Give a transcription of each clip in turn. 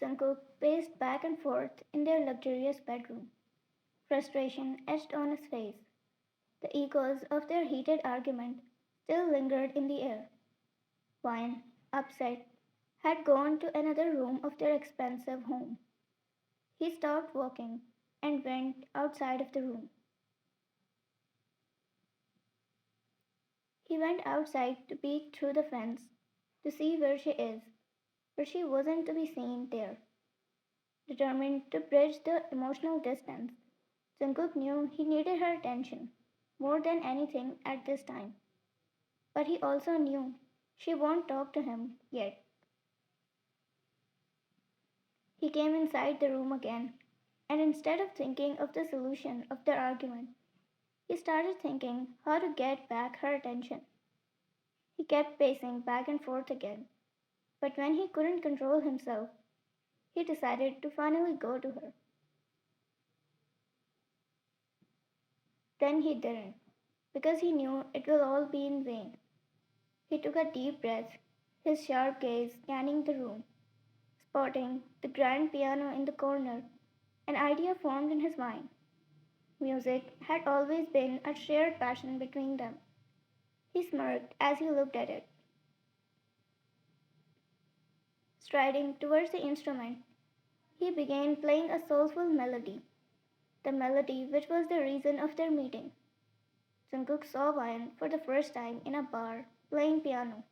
Jungkook paced back and forth in their luxurious bedroom, frustration etched on his face. The echoes of their heated argument still lingered in the air. Wine, upset, had gone to another room of their expensive home. He stopped walking and went outside of the room. He went outside to peek through the fence to see where she is, but she wasn't to be seen there. Determined to bridge the emotional distance, Jungkook knew he needed her attention more than anything at this time. But he also knew she won't talk to him yet. He came inside the room again, and instead of thinking of the solution of their argument, he started thinking how to get back her attention. He kept pacing back and forth again, but when he couldn't control himself, he decided to finally go to her. Then he didn't, because he knew it will all be in vain. He took a deep breath, his sharp gaze scanning the room. Spotting the grand piano in the corner, an idea formed in his mind. Music had always been a shared passion between them. He smirked as he looked at it. Striding towards the instrument, he began playing a soulful melody, the melody which was the reason of their meeting. Jungkook saw Wyan for the first time in a bar playing piano.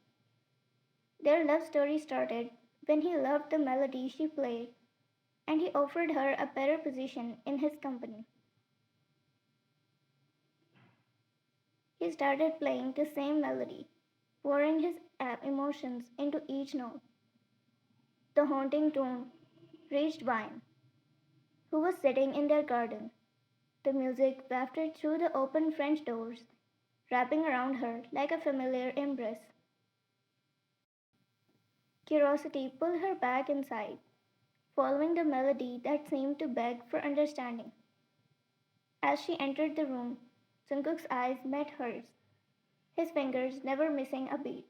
Their love story started when he loved the melody she played and he offered her a better position in his company. He started playing the same melody, pouring his emotions into each note. The haunting tune reached Vine, who was sitting in their garden. The music wafted through the open French doors, wrapping around her like a familiar embrace. Curiosity pulled her back inside, following the melody that seemed to beg for understanding. As she entered the room, Jungkook's eyes met hers, his fingers never missing a beat.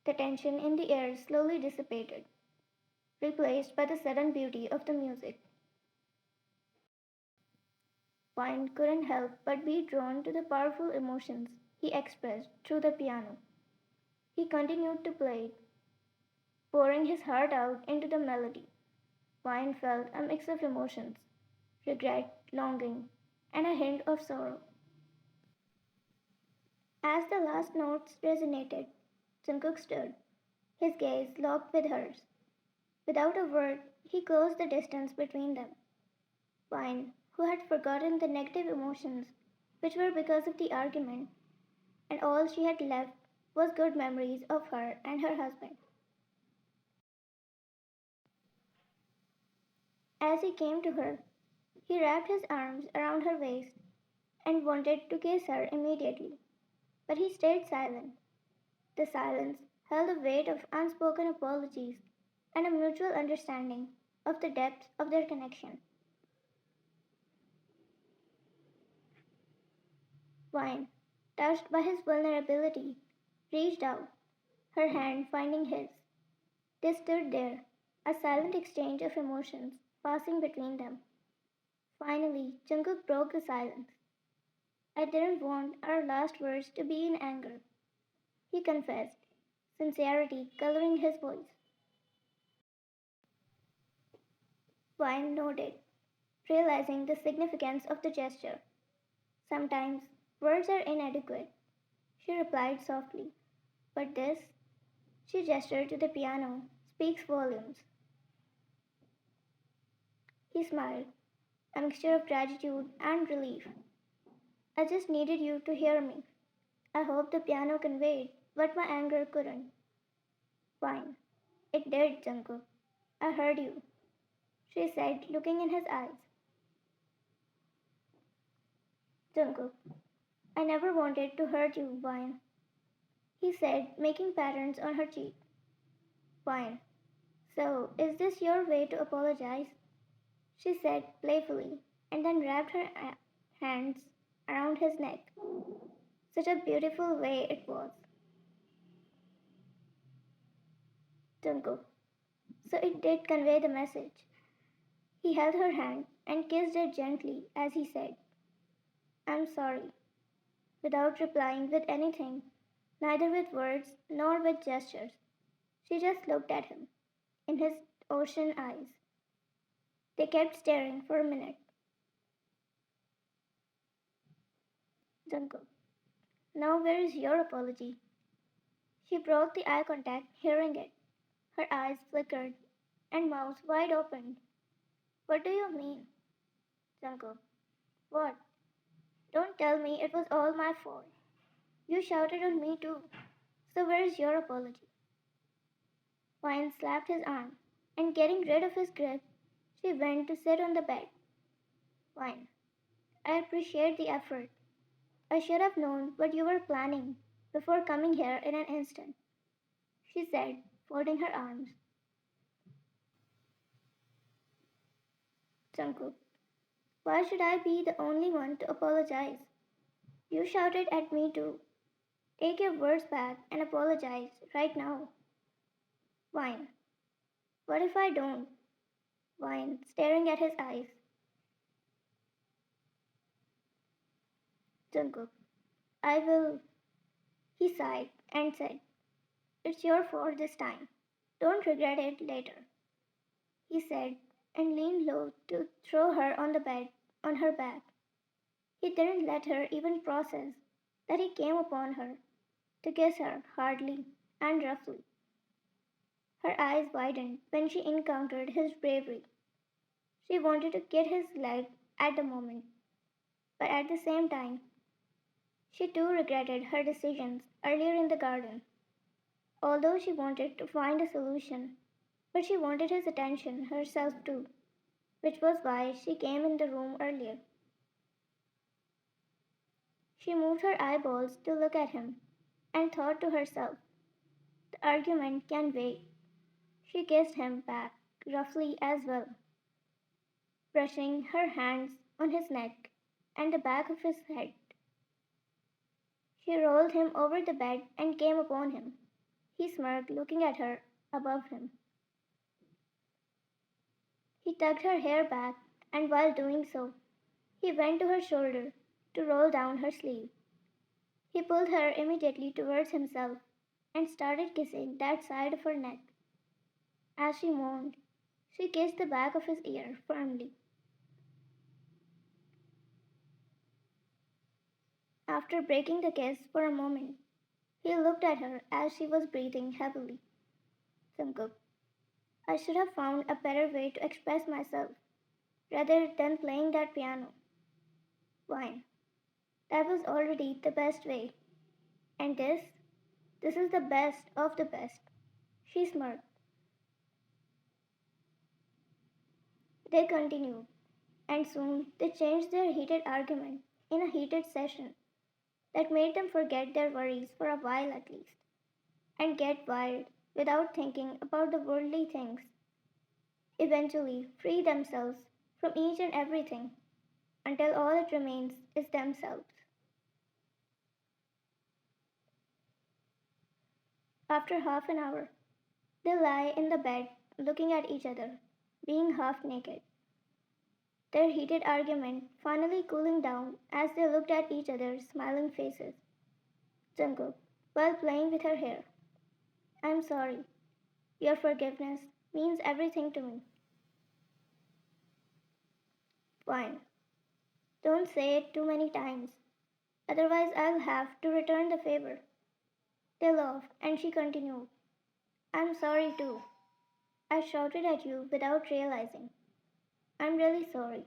The tension in the air slowly dissipated, replaced by the sudden beauty of the music. Wine couldn't help but be drawn to the powerful emotions he expressed through the piano. He continued to play it, pouring his heart out into the melody. Wine felt a mix of emotions, regret, longing, and a hint of sorrow. As the last notes resonated, Jungkook stood, his gaze locked with hers. Without a word, he closed the distance between them. Wine, who had forgotten the negative emotions which were because of the argument, and all she had left was good memories of her and her husband. As he came to her, he wrapped his arms around her waist and wanted to kiss her immediately, but he stayed silent. The silence held the weight of unspoken apologies and a mutual understanding of the depth of their connection. Wine, touched by his vulnerability, reached out, her hand finding his. They stood there, a silent exchange of emotions passing between them. Finally, Jungkook broke the silence. I didn't want our last words to be in anger, he confessed, sincerity coloring his voice. Wine nodded, realizing the significance of the gesture. Sometimes words are inadequate, she replied softly. But this, she gestured to the piano, speaks volumes. He smiled, a mixture of gratitude and relief. I just needed you to hear me. I hope the piano conveyed what my anger couldn't. Fine. It did, Jungkook. I heard you, she said, looking in his eyes. Jungkook, I never wanted to hurt you, Vine, he said, making patterns on her cheek. Fine. So, is this your way to apologize? She said playfully, and then wrapped her hands around his neck. Such a beautiful way it was. Jungkook, so it did convey the message. He held her hand and kissed it gently as he said, I'm sorry, without replying with anything, neither with words nor with gestures. She just looked at him, in his ocean eyes. They kept staring for a minute. Jungkook, now where is your apology? She broke the eye contact, hearing it. Her eyes flickered and mouth wide open. What do you mean? Jungkook, what? Don't tell me it was all my fault. You shouted on me too. So where's your apology? Wine slapped his arm, and getting rid of his grip, she went to sit on the bed. Wine, I appreciate the effort. I should have known what you were planning before coming here in an instant, she said, folding her arms. Jungkook, why should I be the only one to apologize? You shouted at me too. Take your words back and apologize right now. Wine, what if I don't? Wine, staring at his eyes. Jungkook, I will. He sighed and said, it's your fault this time. Don't regret it later, he said, and leaned low to throw her on the bed on her back. He didn't let her even process that he came upon her to kiss her hardly and roughly. Her eyes widened when she encountered his bravery. She wanted to get his leg at the moment, but at the same time, she too regretted her decisions earlier in the garden. Although she wanted to find a solution, but she wanted his attention herself too, which was why she came in the room earlier. She moved her eyeballs to look at him and thought to herself, the argument can wait. She kissed him back roughly as well, brushing her hands on his neck and the back of his head. She rolled him over the bed and came upon him. He smirked, looking at her above him. He tugged her hair back, and while doing so, he went to her shoulder to roll down her sleeve. He pulled her immediately towards himself and started kissing that side of her neck. As she moaned, she kissed the back of his ear firmly. After breaking the kiss for a moment, he looked at her as she was breathing heavily. Jungkook, I should have found a better way to express myself rather than playing that piano. Wine. That was already the best way. And this is the best of the best. She smirked. They continued, and soon they changed their heated argument in a heated session that made them forget their worries for a while at least, and get wild without thinking about the worldly things, eventually free themselves from each and everything until all that remains is themselves. After half an hour, they lie in the bed looking at each other, being half naked, their heated argument finally cooling down as they looked at each other's smiling faces. Jungkook, while playing with her hair, I'm sorry. Your forgiveness means everything to me. Fine. Don't say it too many times, otherwise I'll have to return the favor. They laughed and she continued, I'm sorry too. I shouted at you without realizing. I'm really sorry.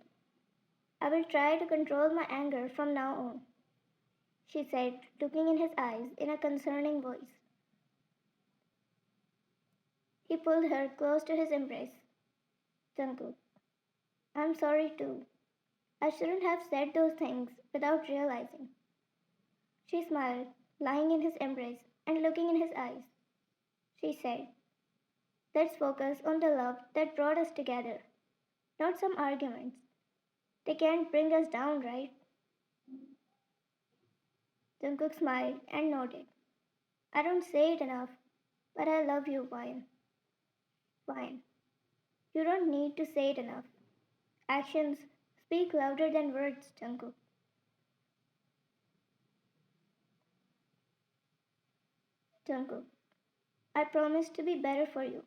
I will try to control my anger from now on, she said, looking in his eyes in a concerning voice. He pulled her close to his embrace. Jungkook, I'm sorry too. I shouldn't have said those things without realizing. She smiled, lying in his embrace and looking in his eyes. She said, let's focus on the love that brought us together, not some arguments. They can't bring us down, right? Jungkook smiled and nodded. I don't say it enough, but I love you, Wyan. Fine. You don't need to say it enough. Actions speak louder than words, Jungkook. Jungkook, I promise to be better for you.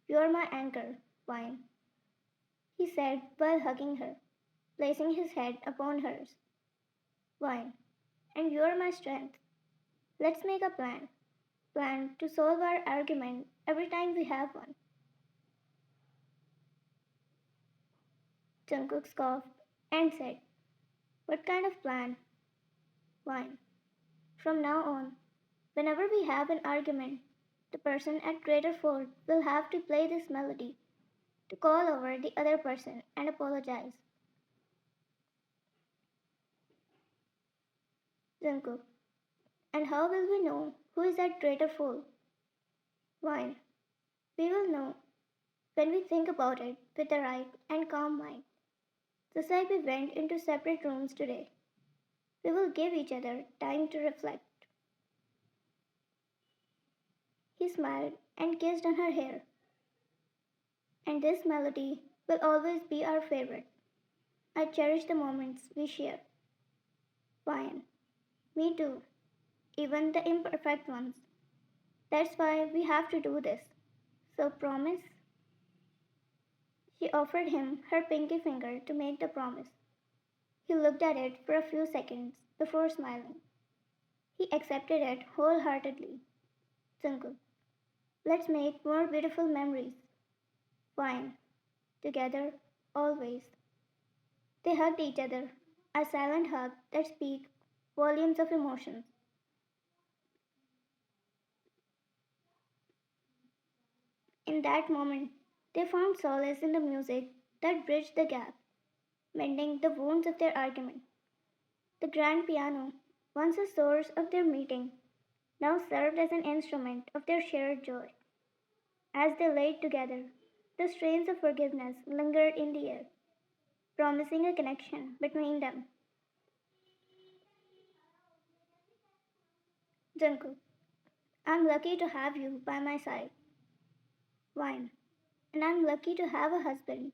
You're my anchor, Fine, he said while hugging her, placing his head upon hers. Fine, and you're my strength. Let's make a plan. Plan to solve our argument every time we have one. Jungkook scoffed and said, what kind of plan? Fine. From now on, whenever we have an argument, the person at greater fault will have to play this melody to call over the other person and apologize. Jungkook, and how will we know who is at greater fault? Why? We will know when we think about it with the right and calm mind. Just like we went into separate rooms today, we will give each other time to reflect. He smiled and kissed on her hair. And this melody will always be our favorite. I cherish the moments we share. Fine. Me too. Even the imperfect ones. That's why we have to do this. So promise? She offered him her pinky finger to make the promise. He looked at it for a few seconds before smiling. He accepted it wholeheartedly. Jungkook, let's make more beautiful memories. Fine. Together, always. They hugged each other, a silent hug that speaks volumes of emotions. In that moment, they found solace in the music that bridged the gap, mending the wounds of their argument. The grand piano, once a source of their meeting, now served as an instrument of their shared joy. As they laid together, the strains of forgiveness lingered in the air, promising a connection between them. Jungkook, I'm lucky to have you by my side. Wine, and I'm lucky to have a husband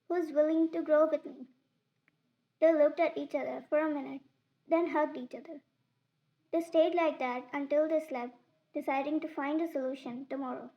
who's willing to grow with me. They looked at each other for a minute, then hugged each other. They stayed like that until they slept, deciding to find a solution tomorrow.